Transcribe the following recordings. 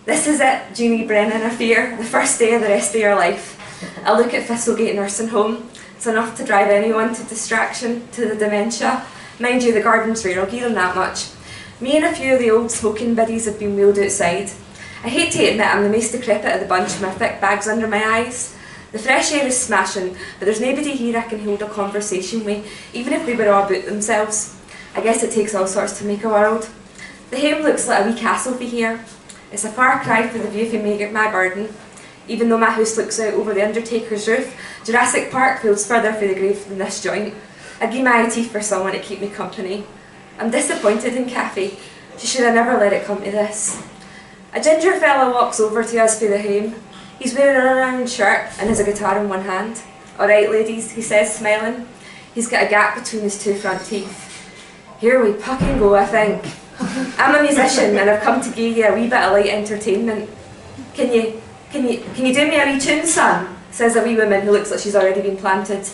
This is it, Jeannie Brennan affair, the first day of the rest of your life. A look at Thistlegate Nursing Home. It's enough to drive anyone to distraction, to the dementia. Mind you, the garden's rare, I'll give them that much. Me and a few of the old smoking biddies have been wheeled outside. I hate to admit I'm the most decrepit of the bunch with my thick bags under my eyes. The fresh air is smashing, but there's nobody here I can hold a conversation with, even if they were all about themselves. I guess it takes all sorts to make a world. The home looks like a wee castle for here. It's a far cry for the view from my garden. Even though my house looks out over the Undertaker's roof, Jurassic Park feels further for the grave than this joint. I'd give my eye teeth for someone to keep me company. I'm disappointed in Kathy. She should have never let it come to this. A ginger fella walks over to us for the home. He's wearing a round shirt and has a guitar in one hand. "All right, ladies," he says, smiling. He's got a gap between his two front teeth. "Here we fucking go, I think. I'm a musician and I've come to give you a wee bit of light entertainment. Can you do me a wee tune, son?" says a wee woman who looks like she's already been planted.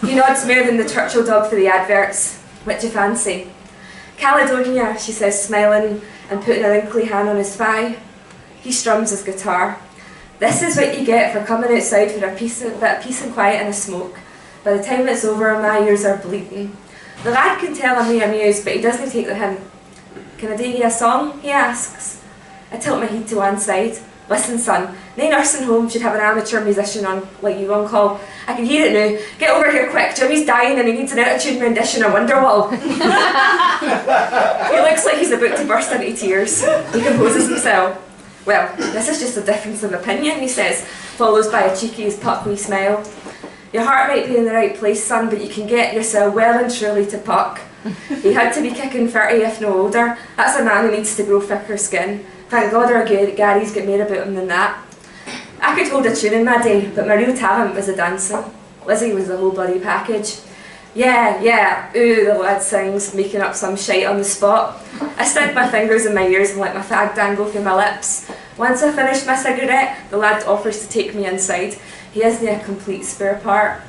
He nods more than the Churchill dog for the adverts. "What do you fancy?" "Caledonia," she says, smiling and putting a wrinkly hand on his thigh. He strums his guitar. This is what you get for coming outside for a bit of peace and quiet and a smoke. By the time it's over, my ears are bleeding. The lad can tell I'm amused, but he doesn't take the hint. "Can I do you a song?" he asks. I tilt my head to one side. "Listen, son, no nursing home should have an amateur musician on like you on call. I can hear it now. Get over here quick. Jimmy's dying and he needs an out-of-tune rendition of Wonderwall." He looks like he's about to burst into tears. He composes himself. "Well, this is just a difference of opinion," he says, follows by a cheeky as puck wee smile. "Your heart might be in the right place, son, but you can get yourself well and truly to puck. He had to be kicking 30 if no older. That's a man who needs to grow thicker skin. Thank God our Gary's got more about him than that. I could hold a tune in my day, but my real talent was the dancing. Lizzie was the whole bloody package." Yeah, ooh," the lad sings, making up some shite on the spot. I stick my fingers in my ears and let my fag dangle through my lips. Once I finish my cigarette, the lad offers to take me inside. He isn't a complete spare part.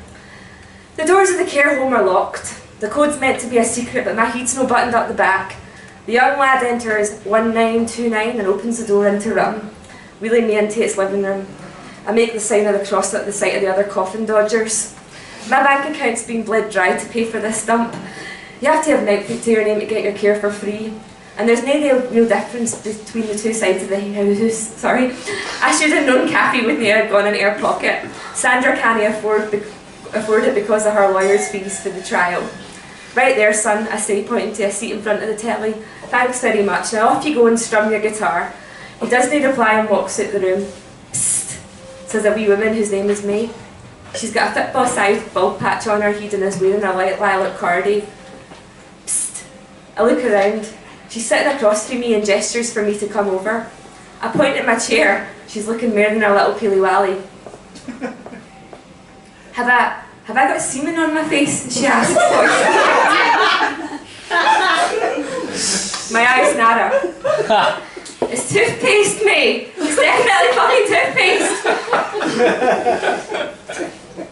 The doors of the care home are locked. The code's meant to be a secret, but my heat's no buttoned up the back. The young lad enters 1929 and opens the door into room, wheeling me into its living room. I make the sign of the cross at the sight of the other coffin dodgers. My bank account's been bled dry to pay for this dump. You have to have an outfit to your name to get your care for free. And there's no real difference between the two sides of the house. Sorry. I should have known Kathy wouldn't have gone in her pocket. Sandra can't afford it because of her lawyer's fees for the trial. "Right there, son," I say, pointing to a seat in front of the telly. "Thanks very much. Now off you go and strum your guitar." He doesn't reply and walks out the room. "Psst," says a wee woman whose name is May. She's got a football-sized bald patch on her head and is wearing a light lilac cardie. "Psst." I look around. She's sitting across from me and gestures for me to come over. I point at my chair. She's looking more than a little peely-wally. Have I got semen on my face?" she asks. My eyes narrow. "It's toothpaste, mate. It's definitely fucking toothpaste."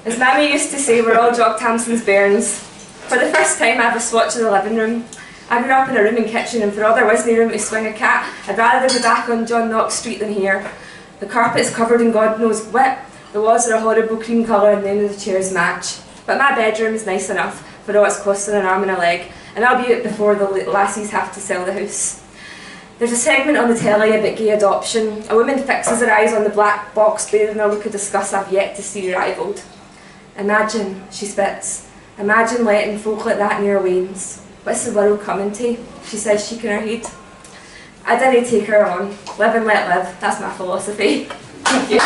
As Mammy used to say, we're all Jock Tamson's bairns. For the first time I have a swatch of the living room. I grew up in a room and kitchen, and for all there was no room to swing a cat, I'd rather be back on John Knox Street than here. The carpet's covered in God knows what. The walls are a horrible cream colour and none of the chairs match. But my bedroom is nice enough for all it's costing an arm and a leg, and I'll be out before the lassies have to sell the house. There's a segment on the telly about gay adoption. A woman fixes her eyes on the black box bearing a look of disgust I've yet to see rivaled. "Imagine," she spits, "imagine letting folk like that in your wains. What's the world coming to?" she says, shaking her head. I didn't take her on. Live and let live, that's my philosophy. Thank you.